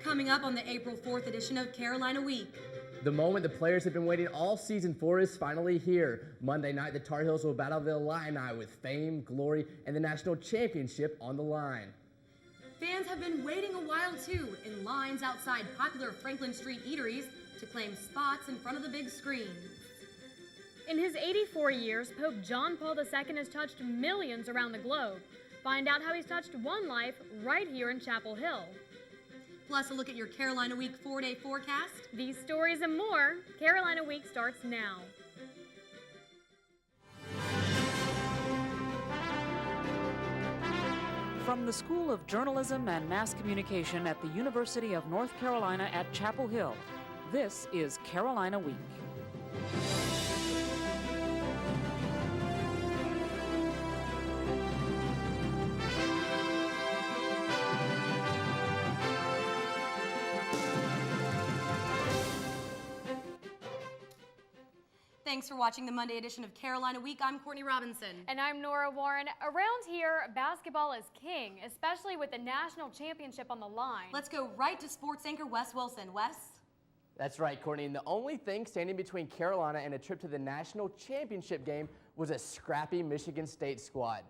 coming up on the April 4th edition of Carolina Week. The moment the players have been waiting all season for is finally here. Monday night, the Tar Heels will battle the Illini with fame, glory, and the national championship on the line. Fans have been waiting a while too, in lines outside popular Franklin Street eateries to claim spots in front of the big screen. In his 84 years, Pope John Paul II has touched millions around the globe. Find out how he's touched one life right here in Chapel Hill. Plus, a look at your Carolina Week 4-day forecast. These stories and more, Carolina Week starts now. From the School of Journalism and Mass Communication at the University of North Carolina at Chapel Hill, this is Carolina Week. Thanks for watching the Monday edition of Carolina Week. I'm Courtney Robinson. And I'm Nora Warren. Around here, basketball is king, especially with the national championship on the line. Let's go right to sports anchor Wes Wilson. Wes? That's right, Courtney. And the only thing standing between Carolina and a trip to the national championship game was a scrappy Michigan State squad.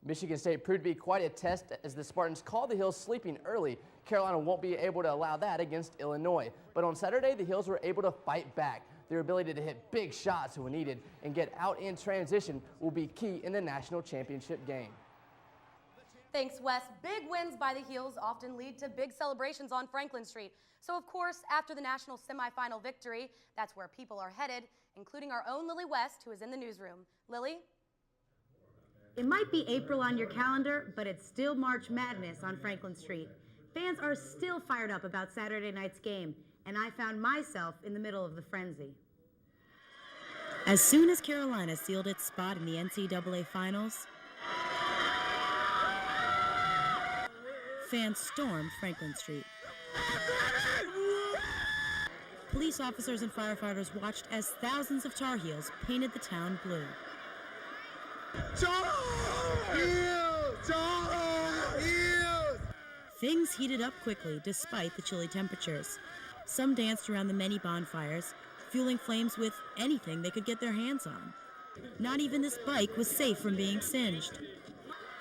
Michigan State proved to be quite a test as the Spartans called the Heels sleeping early. Carolina won't be able to allow that against Illinois. But on Saturday, the Heels were able to fight back. Their ability to hit big shots when needed and get out in transition will be key in the national championship game. Thanks, Wes. Big wins by the Heels often lead to big celebrations on Franklin Street. So, of course, after the national semifinal victory, that's where people are headed, including our own Lily West, who is in the newsroom. Lily? It might be April on your calendar, but it's still March Madness on Franklin Street. Fans are still fired up about Saturday night's game, and I found myself in the middle of the frenzy. As soon as Carolina sealed its spot in the NCAA Finals, fans stormed Franklin Street. Police officers and firefighters watched as thousands of Tar Heels painted the town blue. Tar Heels! Tar Heels! Things heated up quickly despite the chilly temperatures. Some danced around the many bonfires, fueling flames with anything they could get their hands on. Not even this bike was safe from being singed.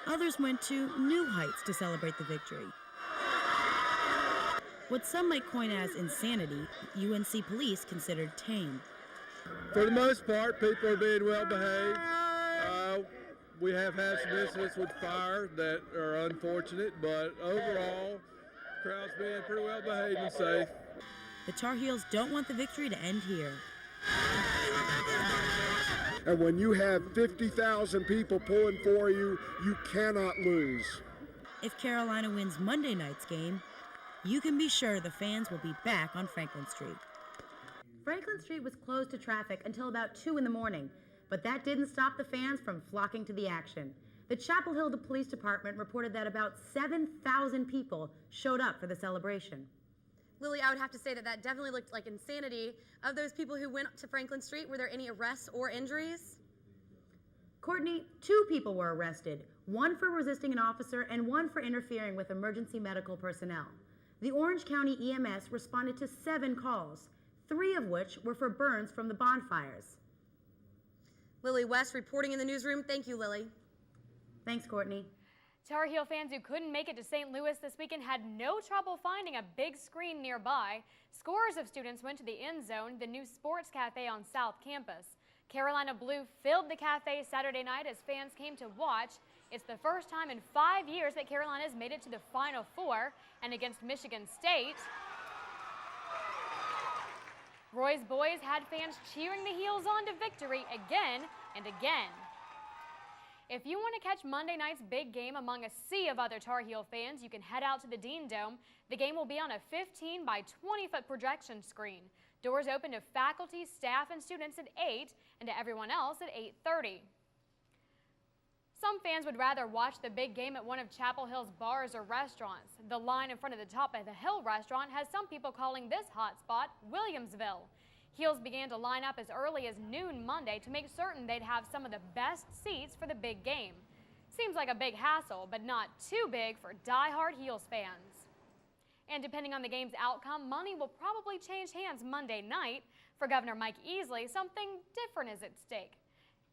Others went to new heights to celebrate the victory. What some might coin as insanity, UNC police considered tame. For the most part, people are being well behaved. We have had some incidents with fire that are unfortunate, but overall, the crowd's being pretty well behaved and safe. The Tar Heels don't want the victory to end here. And when you have 50,000 people pulling for you, you cannot lose. If Carolina wins Monday night's game, you can be sure the fans will be back on Franklin Street. Franklin Street was closed to traffic until about 2 in the morning, but that didn't stop the fans from flocking to the action. The Chapel Hill Police Department reported that about 7,000 people showed up for the celebration. Lily, I would have to say that definitely looked like insanity. Of those people who went to Franklin Street, were there any arrests or injuries? Courtney, 2 people were arrested, one for resisting an officer and one for interfering with emergency medical personnel. The Orange County EMS responded to 7 calls, 3 of which were for burns from the bonfires. Lily West reporting in the newsroom. Thank you, Lily. Thanks, Courtney. Tar Heel fans who couldn't make it to St. Louis this weekend had no trouble finding a big screen nearby. Scores of students went to the End Zone, the new sports cafe on South Campus. Carolina Blue filled the cafe Saturday night as fans came to watch. It's the first time in 5 years that Carolina has made it to the Final Four, and against Michigan State, Roy's boys had fans cheering the Heels on to victory again and again. If you want to catch Monday night's big game among a sea of other Tar Heel fans, you can head out to the Dean Dome. The game will be on a 15 by 20-foot projection screen. Doors open to faculty, staff, and students at 8 and to everyone else at 8:30. Some fans would rather watch the big game at one of Chapel Hill's bars or restaurants. The line in front of the Top of the Hill restaurant has some people calling this hot spot Williamsville. Heels began to line up as early as noon Monday to make certain they'd have some of the best seats for the big game. Seems like a big hassle, but not too big for die-hard Heels fans. And depending on the game's outcome, money will probably change hands Monday night. For Governor Mike Easley, something different is at stake.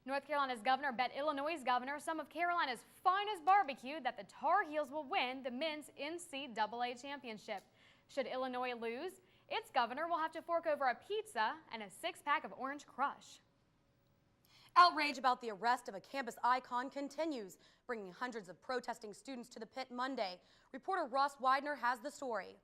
North Carolina's governor bet Illinois' governor some of Carolina's finest barbecue that the Tar Heels will win the men's NCAA championship. Should Illinois lose, its governor will have to fork over a pizza and a six-pack of Orange Crush. Outrage about the arrest of a campus icon continues, bringing hundreds of protesting students to the pit Monday. Reporter Ross Widener has the story.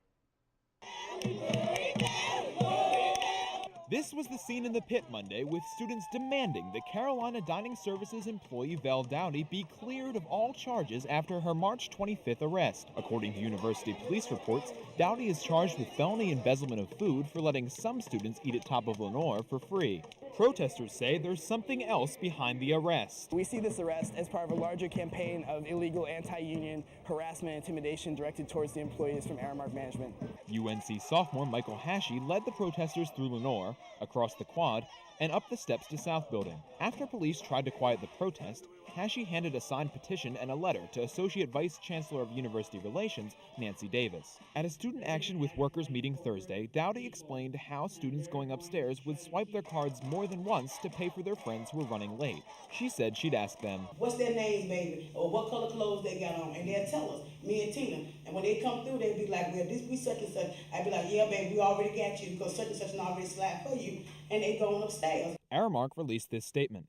This was the scene in the pit Monday, with students demanding the Carolina Dining Services employee Vel Dowdy be cleared of all charges after her March 25th arrest. According to university police reports, Dowdy is charged with felony embezzlement of food for letting some students eat at Top of Lenoir for free. Protesters say there's something else behind the arrest. We see this arrest as part of a larger campaign of illegal anti-union harassment and intimidation directed towards the employees from Aramark Management. UNC sophomore Michael Hashey led the protesters through Lenoir, across the quad, and up the steps to South Building. After police tried to quiet the protest, Hashey handed a signed petition and a letter to Associate Vice Chancellor of University Relations, Nancy Davis. At a student action with workers meeting Thursday, Dowdy explained how students going upstairs would swipe their cards more than once to pay for their friends who were running late. She said she'd ask them, "What's their names, baby? Or what color clothes they got on?" And they'll tell us, me and Tina. And when they come through, they'll be like, "Well, this be such and such." I'd be like, "Yeah, baby, we already got you because such and such already slapped for you." And they going upstairs. Aramark released this statement.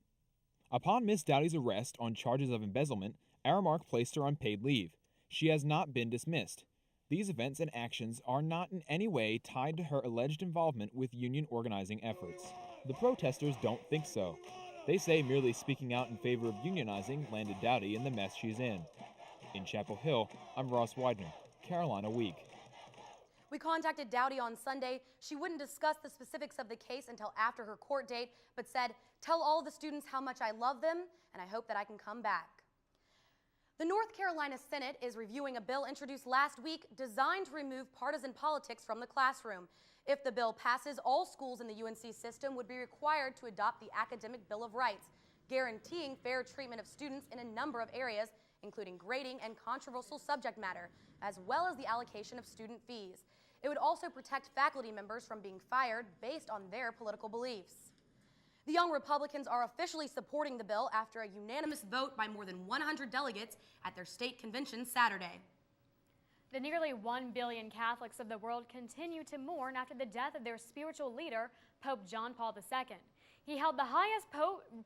Upon Miss Dowdy's arrest on charges of embezzlement, Aramark placed her on paid leave. She has not been dismissed. These events and actions are not in any way tied to her alleged involvement with union organizing efforts. The protesters don't think so. They say merely speaking out in favor of unionizing landed Dowdy in the mess she's in. In Chapel Hill, I'm Ross Widener, Carolina Week. We contacted Dowdy on Sunday. She wouldn't discuss the specifics of the case until after her court date, but said, "Tell all the students how much I love them, and I hope that I can come back." The North Carolina Senate is reviewing a bill introduced last week designed to remove partisan politics from the classroom. If the bill passes, all schools in the UNC system would be required to adopt the Academic Bill of Rights, guaranteeing fair treatment of students in a number of areas, including grading and controversial subject matter, as well as the allocation of student fees. It would also protect faculty members from being fired based on their political beliefs. The Young Republicans are officially supporting the bill after a unanimous vote by more than 100 delegates at their state convention Saturday. The nearly 1 billion Catholics of the world continue to mourn after the death of their spiritual leader, Pope John Paul II. He held the highest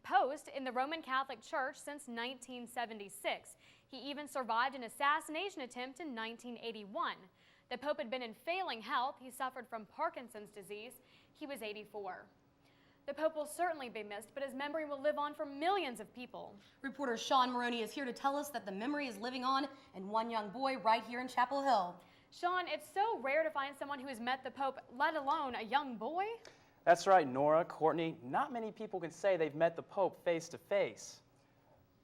post in the Roman Catholic Church since 1976. He even survived an assassination attempt in 1981. The Pope had been in failing health. He suffered from Parkinson's disease. He was 84. The Pope will certainly be missed, but his memory will live on for millions of people. Reporter Sean Maroney is here to tell us that the memory is living on in one young boy right here in Chapel Hill. Sean, it's so rare to find someone who has met the Pope, let alone a young boy. That's right, Nora, Courtney. Not many people can say they've met the Pope face to face.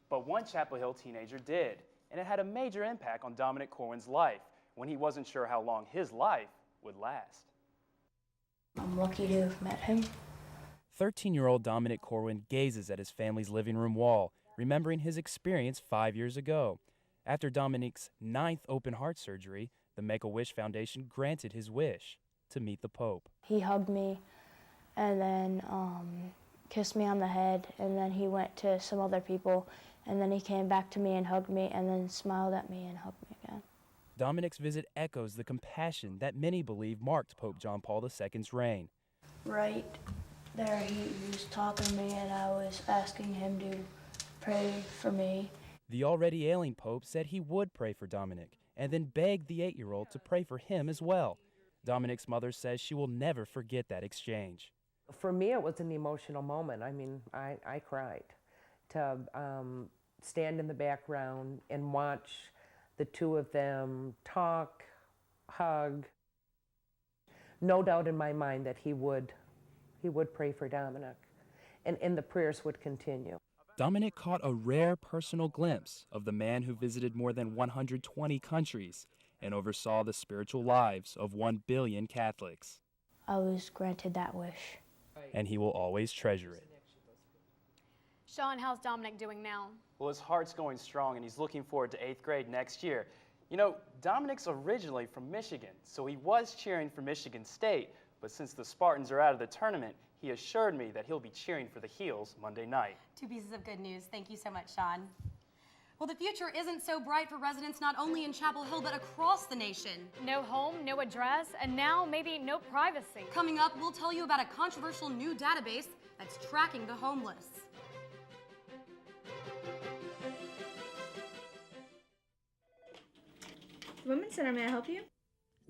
But one Chapel Hill teenager did, and it had a major impact on Dominic Corwin's life when he wasn't sure how long his life would last. I'm lucky to have met him. 13-year-old Dominic Corwin gazes at his family's living room wall, remembering his experience 5 years ago. After Dominic's 9th open heart surgery, the Make-A-Wish Foundation granted his wish to meet the Pope. He hugged me and then kissed me on the head, and then he went to some other people, and then he came back to me and hugged me and then smiled at me and hugged me again. Dominic's visit echoes the compassion that many believe marked Pope John Paul II's reign. Right there, he was talking to me, and I was asking him to pray for me. The already ailing Pope said he would pray for Dominic, and then begged the 8-year-old to pray for him as well. Dominic's mother says she will never forget that exchange. For me, it was an emotional moment. I mean, I cried. To stand in the background and watch the two of them talk, hug. No doubt in my mind that he would pray for Dominic, and the prayers would continue. Dominic caught a rare personal glimpse of the man who visited more than 120 countries and oversaw the spiritual lives of 1 billion Catholics. I was granted that wish. And he will always treasure it. Sean, how's Dominic doing now? Well, his heart's going strong, and he's looking forward to 8th grade next year. You know, Dominic's originally from Michigan, so he was cheering for Michigan State, but since the Spartans are out of the tournament, he assured me that he'll be cheering for the Heels Monday night. 2 pieces of good news. Thank you so much, Sean. Well, the future isn't so bright for residents not only in Chapel Hill, but across the nation. No home, no address, and now maybe no privacy. Coming up, we'll tell you about a controversial new database that's tracking the homeless. Women's Center, may I help you?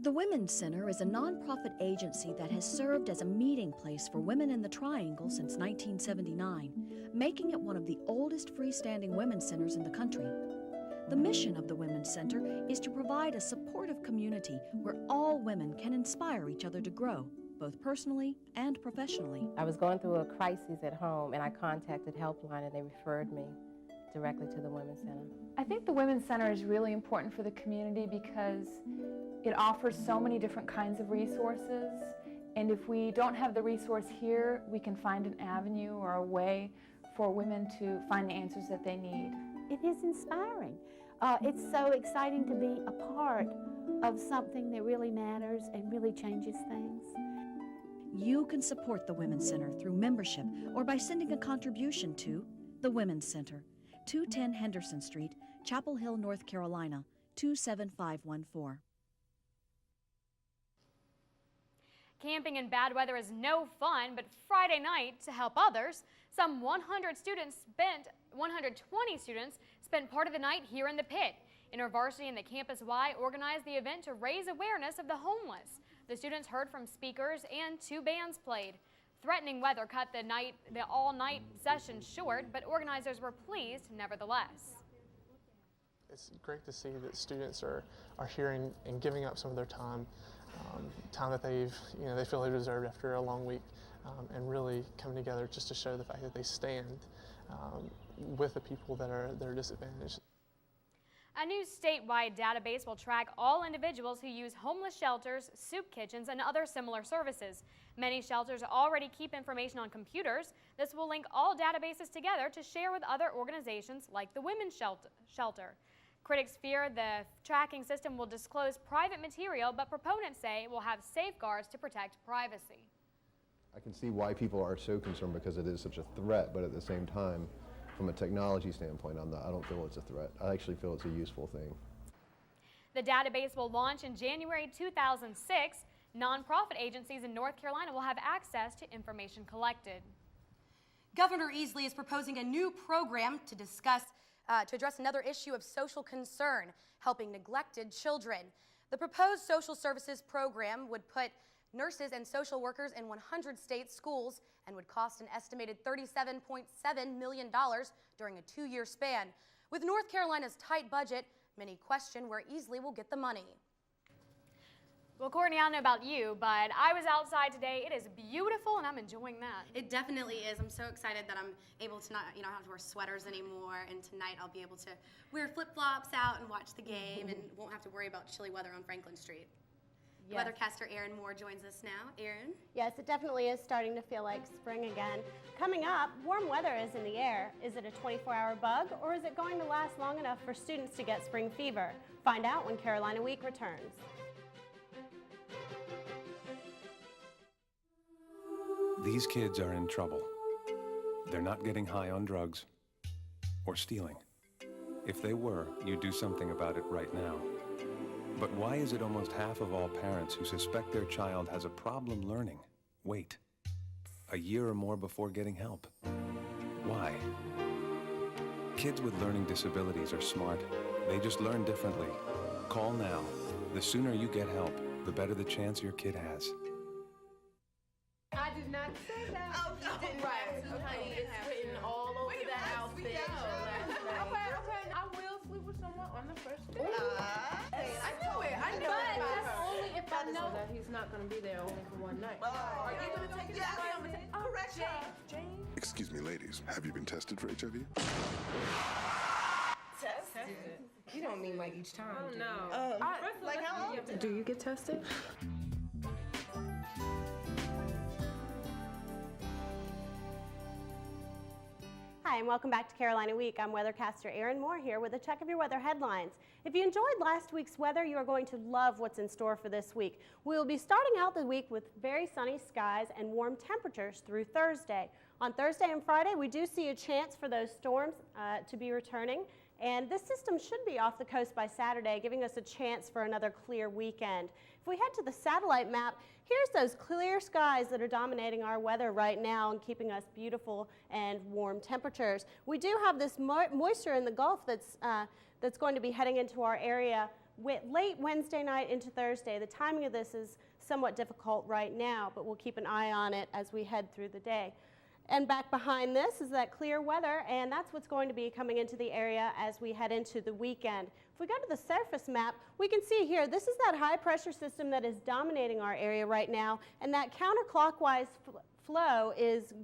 The Women's Center is a nonprofit agency that has served as a meeting place for women in the Triangle since 1979, making it one of the oldest freestanding women's centers in the country. The mission of the Women's Center is to provide a supportive community where all women can inspire each other to grow, both personally and professionally. I was going through a crisis at home, and I contacted Helpline, and they referred me directly to the Women's Center. I think the Women's Center is really important for the community because it offers so many different kinds of resources, and if we don't have the resource here, we can find an avenue or a way for women to find the answers that they need. It is inspiring. It's so exciting to be a part of something that really matters and really changes things. You can support the Women's Center through membership or by sending a contribution to the Women's Center, 210 Henderson Street, Chapel Hill, North Carolina, 27514. Camping in bad weather is no fun, but Friday night, to help others, some 120 students spent part of the night here in the pit. InterVarsity and the Campus Y organized the event to raise awareness of the homeless. The students heard from speakers and 2 bands played. Threatening weather cut the all-night session short, but organizers were pleased nevertheless. It's great to see that students are here and giving up some of their time, time that they feel they deserved after a long week, and really coming together just to show the fact that they stand with the people that are disadvantaged. A new statewide database will track all individuals who use homeless shelters, soup kitchens, and other similar services. Many shelters already keep information on computers. This will link all databases together to share with other organizations like the Women's Shelter. Critics fear the tracking system will disclose private material, but proponents say it will have safeguards to protect privacy. I can see why people are so concerned because it is such a threat, but at the same time, from a technology standpoint, I don't feel it's a threat. I actually feel it's a useful thing. The database will launch in January 2006. Nonprofit agencies in North Carolina will have access to information collected. Governor Easley is proposing a new program to address another issue of social concern, helping neglected children. The proposed social services program would put nurses and social workers in 100 state schools and would cost an estimated $37.7 million during a 2-year span. With North Carolina's tight budget, many question where Easley will get the money. Well, Courtney, I don't know about you, but I was outside today. It is beautiful, and I'm enjoying that. It definitely is. I'm so excited that I'm able to not, have to wear sweaters anymore, and tonight I'll be able to wear flip-flops out and watch the game and won't have to worry about chilly weather on Franklin Street. Yes. Weathercaster Erin Moore joins us now. Erin? Yes, it definitely is starting to feel like spring again. Coming up, warm weather is in the air. Is it a 24-hour bug, or is it going to last long enough for students to get spring fever? Find out when Carolina Week returns. These kids are in trouble. They're not getting high on drugs or stealing. If they were, you'd do something about it right now. But why is it almost half of all parents who suspect their child has a problem learning wait a year or more before getting help? Why? Kids with learning disabilities are smart. They just learn differently. Call now. The sooner you get help, the better the chance your kid has. I did not say that. Oh, didn't right. Honey, it's written all over the outfit. Okay. I will sleep with someone on the first date. I knew it. But that's only if I know that he's not going to be there only for one night. Are you going to take it? Yeah, I'm going to take it. Correct, Jane. Excuse me, ladies. Have you been tested for HIV? Tested? You don't mean like each time. Oh, no. Like how often? Do you get tested? Hi, Hi, and welcome back to Carolina Week. I'm weathercaster Erin Moore here with a check of your weather headlines. If you enjoyed last week's weather, you are going to love what's in store for this week. We will be starting out the week with very sunny skies and warm temperatures through Thursday. On Thursday and Friday, we do see a chance for those storms to be returning, and this system should be off the coast by Saturday, giving us a chance for another clear weekend. If we head to the satellite map, here's those clear skies that are dominating our weather right now and keeping us beautiful and warm temperatures. We do have this moisture in the Gulf that's going to be heading into our area late Wednesday night into Thursday. The timing of this is somewhat difficult right now, but we'll keep an eye on it as we head through the day. And back behind this is that clear weather, and that's what's going to be coming into the area as we head into the weekend. If we go to the surface map, we can see here, this is that high pressure system that is dominating our area right now, and that counterclockwise flow is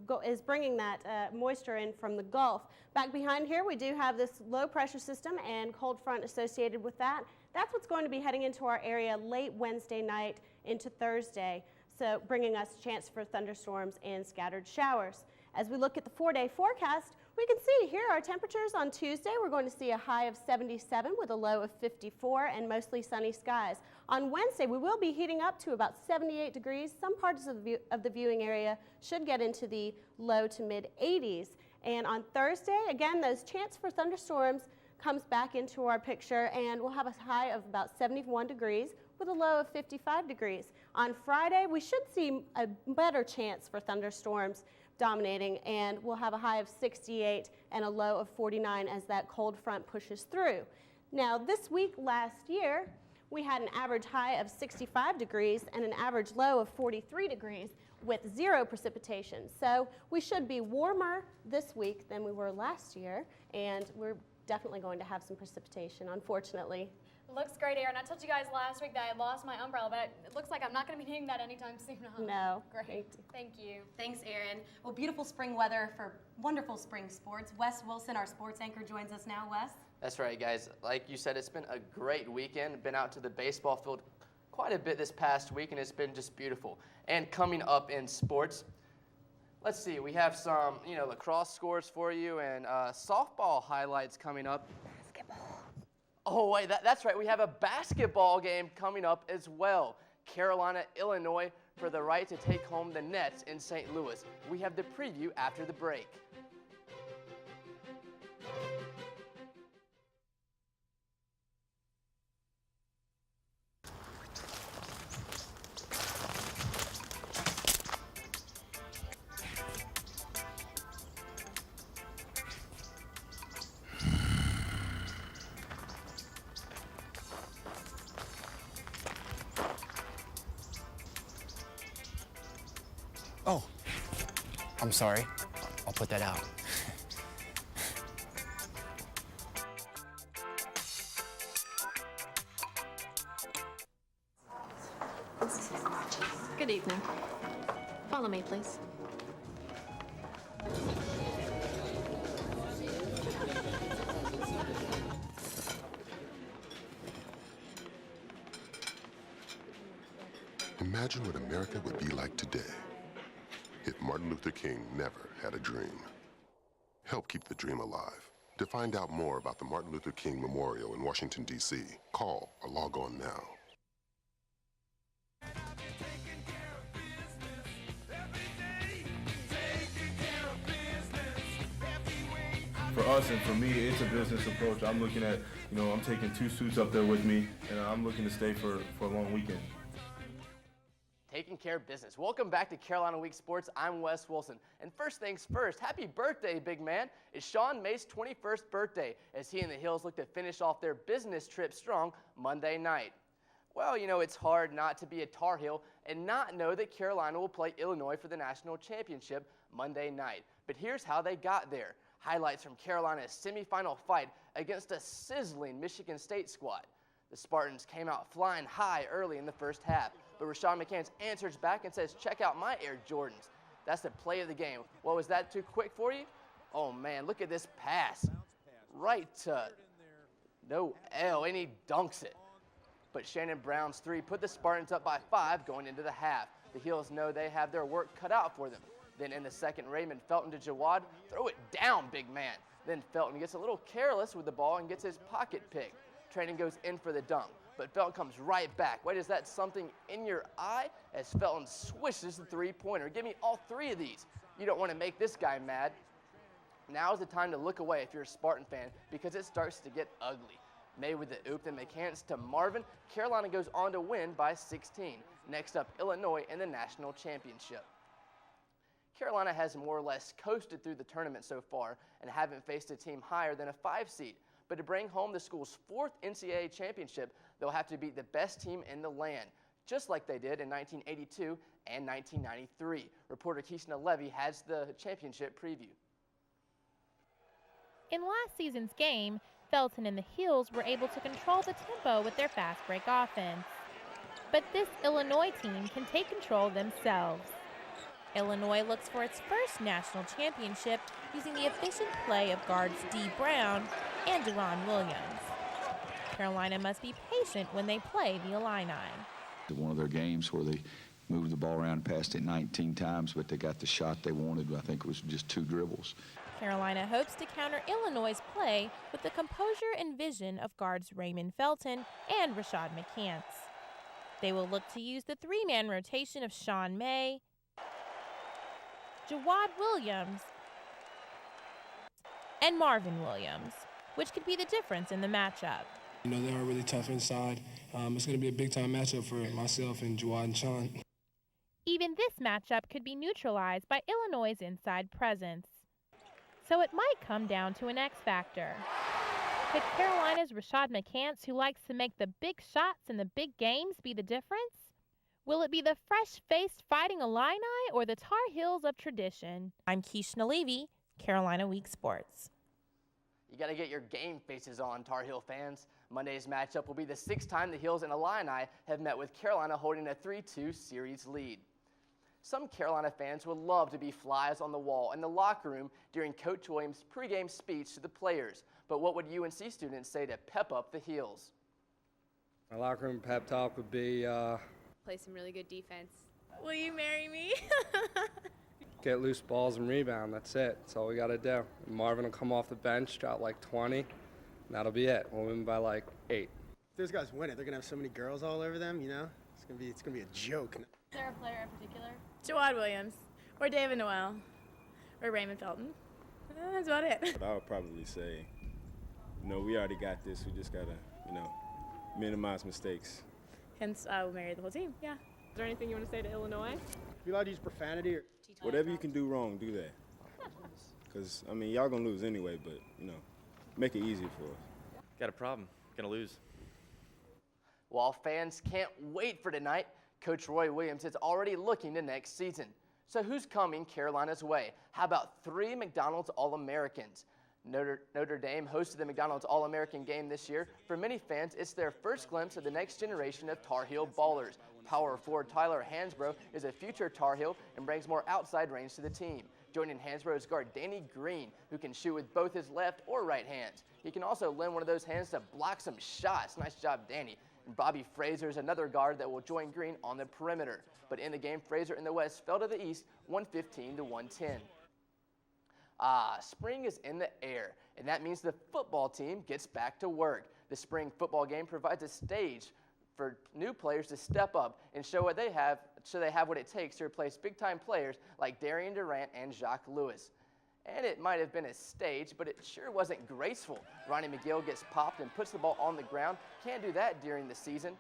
bringing that moisture in from the Gulf. Back behind here, we do have this low pressure system and cold front associated with that. That's what's going to be heading into our area late Wednesday night into Thursday, so bringing us a chance for thunderstorms and scattered showers. As we look at the 4-day forecast, we can see here our temperatures on Tuesday. We're going to see a high of 77 with a low of 54 and mostly sunny skies. On Wednesday, we will be heating up to about 78 degrees. Some parts of the viewing area should get into the low to mid 80s. And on Thursday, again, those chance for thunderstorms comes back into our picture, and we'll have a high of about 71 degrees with a low of 55 degrees. On Friday, we should see a better chance for thunderstorms dominating, and we'll have a high of 68 and a low of 49 as that cold front pushes through. Now, this week last year, we had an average high of 65 degrees and an average low of 43 degrees with 0 precipitation. So we should be warmer this week than we were last year, and we're definitely going to have some precipitation, unfortunately. Looks great, Erin. I told you guys last week that I lost my umbrella, but it looks like I'm not going to be needing that anytime soon. Huh? No. Great. Thank you. Thanks, Erin. Well, beautiful spring weather for wonderful spring sports. Wes Wilson, our sports anchor, joins us now. Wes? That's right, guys. Like you said, it's been a great weekend. Been out to the baseball field quite a bit this past week, and it's been just beautiful. And coming up in sports, let's see. We have some, lacrosse scores for you and softball highlights coming up. Oh, wait, that's right. We have a basketball game coming up as well. Carolina, Illinois, for the right to take home the Nets in St. Louis. We have the preview after the break. Oh, I'm sorry. I'll put that out. Good evening. Follow me, please. Imagine what America would be like today if Martin Luther King never had a dream. Help keep the dream alive. To find out more about the Martin Luther King Memorial in Washington, D.C., call or log on now. For us and for me, it's a business approach. I'm looking at, I'm taking 2 suits up there with me, and I'm looking to stay for a long weekend. Taking care of business. Welcome back to Carolina Week Sports. I'm Wes Wilson. And first things first, happy birthday, big man. It's Sean May's 21st birthday as he and the Hills look to finish off their business trip strong Monday night. Well, it's hard not to be a Tar Heel and not know that Carolina will play Illinois for the national championship Monday night. But here's how they got there. Highlights from Carolina's semifinal fight against a sizzling Michigan State squad. The Spartans came out flying high early in the first half, but Rashawn McCants answers back and says, "Check out my Air Jordans." That's the play of the game. Well, was that too quick for you? Oh man, look at this pass. Right to no L, and he dunks it. But Shannon Brown's 3 put the Spartans up by 5 going into the half. The Heels know they have their work cut out for them. Then in the second, Raymond Felton to Jawad. Throw it down, big man. Then Felton gets a little careless with the ball and gets his pocket picked. Training goes in for the dunk, but Felton comes right back. Wait, is that something in your eye? As Felton swishes the three-pointer. Give me all three of these. You don't want to make this guy mad. Now is the time to look away if you're a Spartan fan because it starts to get ugly. May with the oop, then McCants to Marvin. Carolina goes on to win by 16. Next up, Illinois in the national championship. Carolina has more or less coasted through the tournament so far and haven't faced a team higher than a 5 seed. But to bring home the school's 4th NCAA championship, they'll have to beat the best team in the land, just like they did in 1982 and 1993. Reporter Keishna Levy has the championship preview. In last season's game, Felton and the Heels were able to control the tempo with their fast break offense. But this Illinois team can take control themselves. Illinois looks for its first national championship using the efficient play of guards Dee Brown and Deron Williams. Carolina must be patient when they play the Illini. One of their games where they moved the ball around and passed it 19 times, but they got the shot they wanted. I think it was just 2 dribbles. Carolina hopes to counter Illinois' play with the composure and vision of guards Raymond Felton and Rashad McCants. They will look to use the 3-man rotation of Sean May, Jawad Williams, and Marvin Williams, which could be the difference in the matchup. You know, they are really tough inside. It's going to be a big-time matchup for myself and Jawad and Sean. Even this matchup could be neutralized by Illinois' inside presence. So it might come down to an X factor. Could Carolina's Rashad McCants, who likes to make the big shots in the big games, be the difference? Will it be the fresh-faced Fighting Illini or the Tar Heels of tradition? I'm Keishna Levy, Carolina Week Sports. You got to get your game faces on, Tar Heel fans. Monday's matchup will be the 6th time the Heels and Illini have met, with Carolina holding a 3-2 series lead. Some Carolina fans would love to be flies on the wall in the locker room during Coach Williams' pregame speech to the players. But what would UNC students say to pep up the Heels? My locker room pep talk would be, play some really good defense. Will you marry me? get loose balls and rebound. That's it. That's all we got to do. Marvin will come off the bench, drop like 20, and that'll be it. We'll win by like 8. If those guys win it, they're going to have so many girls all over them, you know? It's gonna be a joke. Is there a player in particular? Jawad Williams, or David Noel, or Raymond Felton. That's about it. I would probably say, we already got this. We just gotta, minimize mistakes. Hence, I will marry the whole team. Yeah. Is there anything you want to say to Illinois? You allowed to use profanity or? Whatever you can do wrong, do that. Because y'all gonna lose anyway. But make it easy for us. Got a problem. Gonna lose. While fans can't wait for tonight, Coach Roy Williams is already looking to next season. So who's coming Carolina's way? How about 3 McDonald's All-Americans? Notre Dame hosted the McDonald's All-American game this year. For many fans, it's their first glimpse of the next generation of Tar Heel ballers. Power forward Tyler Hansbrough is a future Tar Heel and brings more outside range to the team. Joining Hansbrough is guard Danny Green, who can shoot with both his left or right hands. He can also lend one of those hands to block some shots. Nice job, Danny. And Bobby Fraser is another guard that will join Green on the perimeter. But in the game, Fraser in the West fell to the East, 115 to 110. Spring is in the air, and that means the football team gets back to work. The spring football game provides a stage for new players to step up and show what they have, so they have what it takes to replace big-time players like Darian Durant and Jacques Lewis. And it might have been a stage, but it sure wasn't graceful. Ronnie McGill gets popped and puts the ball on the ground. Can't do that during the season.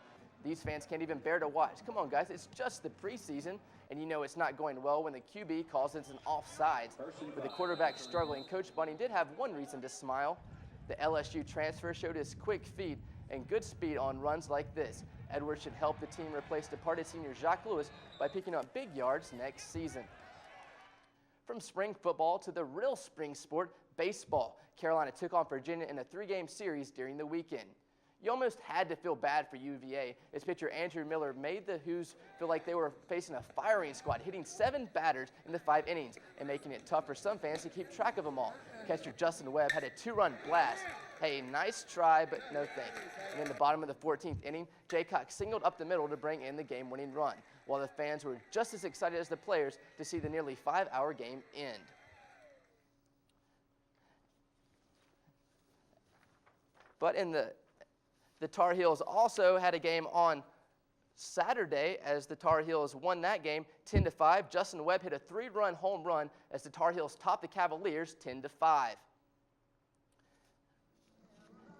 These fans can't even bear to watch. Come on, guys, it's just the preseason, and it's not going well when the QB calls it an offsides. With the quarterback struggling, Coach Bunning did have one reason to smile. The LSU transfer showed his quick feet and good speed on runs like this. Edwards should help the team replace departed senior Jacques Lewis by picking up big yards next season. From spring football to the real spring sport, baseball. Carolina took on Virginia in a 3-game series during the weekend. You almost had to feel bad for UVA as pitcher Andrew Miller made the Hoos feel like they were facing a firing squad, hitting 7 batters in the 5 innings and making it tough for some fans to keep track of them all. Catcher Justin Webb had a 2-run blast. Hey, nice try, but no thank you. And in the bottom of the 14th inning, Jaycock singled up the middle to bring in the game-winning run, while the fans were just as excited as the players to see the nearly 5-hour game end. But in the Tar Heels also had a game on Saturday as the Tar Heels won that game 10-5. Justin Webb hit a 3-run home run as the Tar Heels topped the Cavaliers 10-5.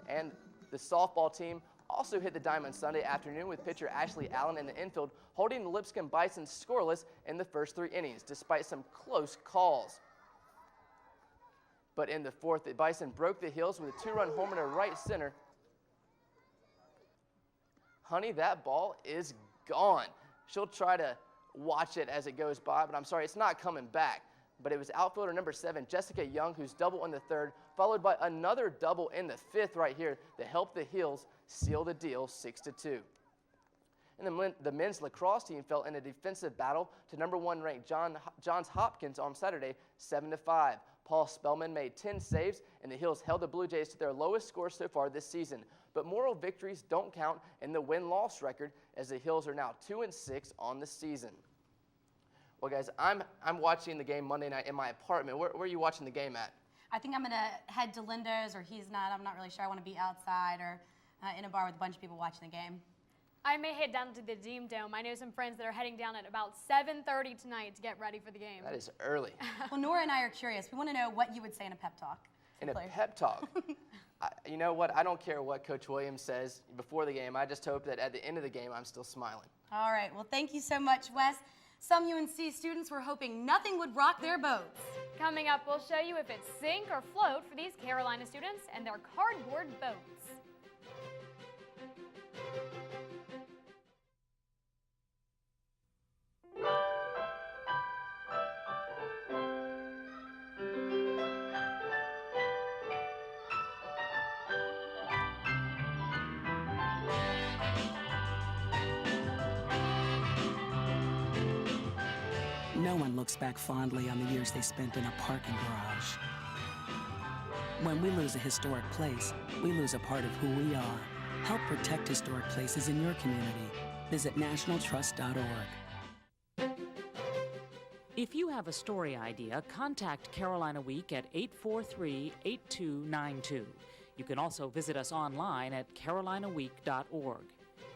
And the softball team also hit the diamond Sunday afternoon with pitcher Ashley Allen in the infield, holding the Lipscomb Bisons scoreless in the first 3 innings, despite some close calls. But in the 4th, the Bison broke the Heels with a 2-run homer to right center. Honey, that ball is gone. She'll try to watch it as it goes by, but I'm sorry, it's not coming back. But it was outfielder number 7, Jessica Young, who's double in the 3rd, followed by another double in the 5th right here that helped the Heels seal the deal 6-2. And the men's lacrosse team fell in a defensive battle to number 1 ranked Johns Hopkins on Saturday, 7-5. Paul Spellman made 10 saves, and the Heels held the Blue Jays to their lowest score so far this season. But moral victories don't count in the win-loss record, as the Heels are now 2-6 on the season. Well, guys, I'm watching the game Monday night in my apartment. Where are you watching the game at? I think I'm going to head to Linda's, or he's not. I'm not really sure. I want to be outside or in a bar with a bunch of people watching the game. I may head down to the Deem Dome. I know some friends that are heading down at about 7:30 tonight to get ready for the game. That is early. Well, Nora and I are curious. We want to know what you would say in a pep talk. In a pep talk? You know what? I don't care what Coach Williams says before the game. I just hope that at the end of the game, I'm still smiling. All right. Well, thank you so much, Wes. Some UNC students were hoping nothing would rock their boats. Coming up, we'll show you if it's sink or float for these Carolina students and their cardboard boats. No one looks back fondly on the years they spent in a parking garage. When we lose a historic place, we lose a part of who we are. Help protect historic places in your community. Visit nationaltrust.org. If you have a story idea, contact Carolina Week at 843-8292. You can also visit us online at carolinaweek.org.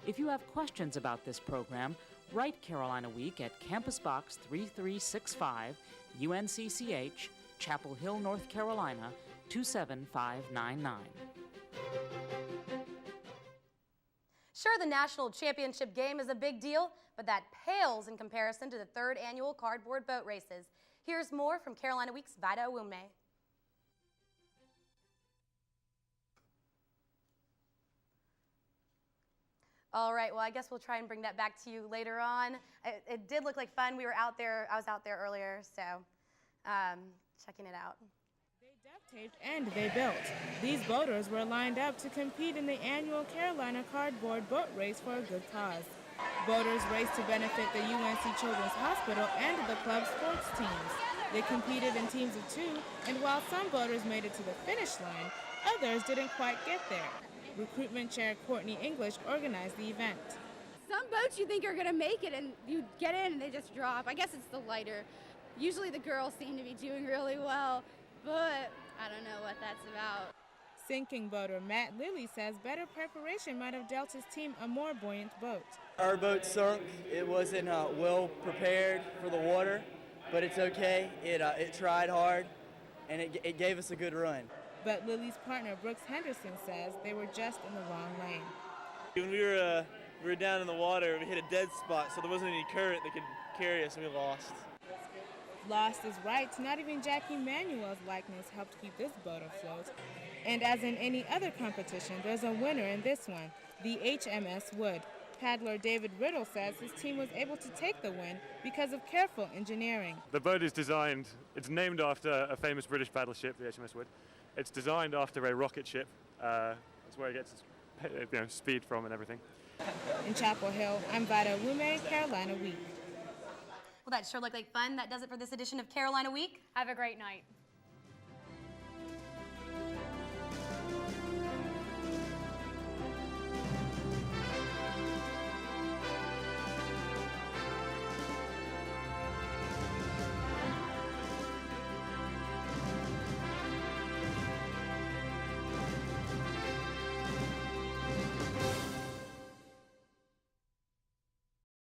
If you have questions about this program, write Carolina Week at Campus Box 3365, UNCCH, Chapel Hill, North Carolina, 27599. Sure, the national championship game is a big deal, but that pales in comparison to the 3rd annual cardboard boat races. Here's more from Carolina Week's Vida Awume. All right, well, I guess we'll try and bring that back to you later on. It did look like fun. We were out there, I was out there earlier, so checking it out. They duct taped and they built. These boaters were lined up to compete in the annual Carolina Cardboard Boat Race for a good cause. Boaters raced to benefit the UNC Children's Hospital and the club's sports teams. They competed in teams of 2, and while some boaters made it to the finish line, others didn't quite get there. Recruitment Chair Courtney English organized the event. Some boats you think are going to make it and you get in and they just drop. I guess it's the lighter. Usually the girls seem to be doing really well, but I don't know what that's about. Sinking boater Matt Lilly says better preparation might have dealt his team a more buoyant boat. Our boat sunk. It wasn't well prepared for the water, but it's okay. It tried hard, and it gave us a good run. But Lily's partner, Brooks Henderson, says they were just in the wrong lane. When we were down in the water, we hit a dead spot, so there wasn't any current that could carry us, and we lost. Lost is right. Not even Jackie Manuel's likeness helped keep this boat afloat. And as in any other competition, there's a winner in this one, the HMS Wood. Paddler David Riddle says his team was able to take the win because of careful engineering. The boat is designed, it's named after a famous British battleship, the HMS Wood. It's designed after a rocket ship. That's where it gets its speed from and everything. In Chapel Hill, I'm Vida Awume, Carolina Week. Well, that sure looked like fun. That does it for this edition of Carolina Week. Have a great night.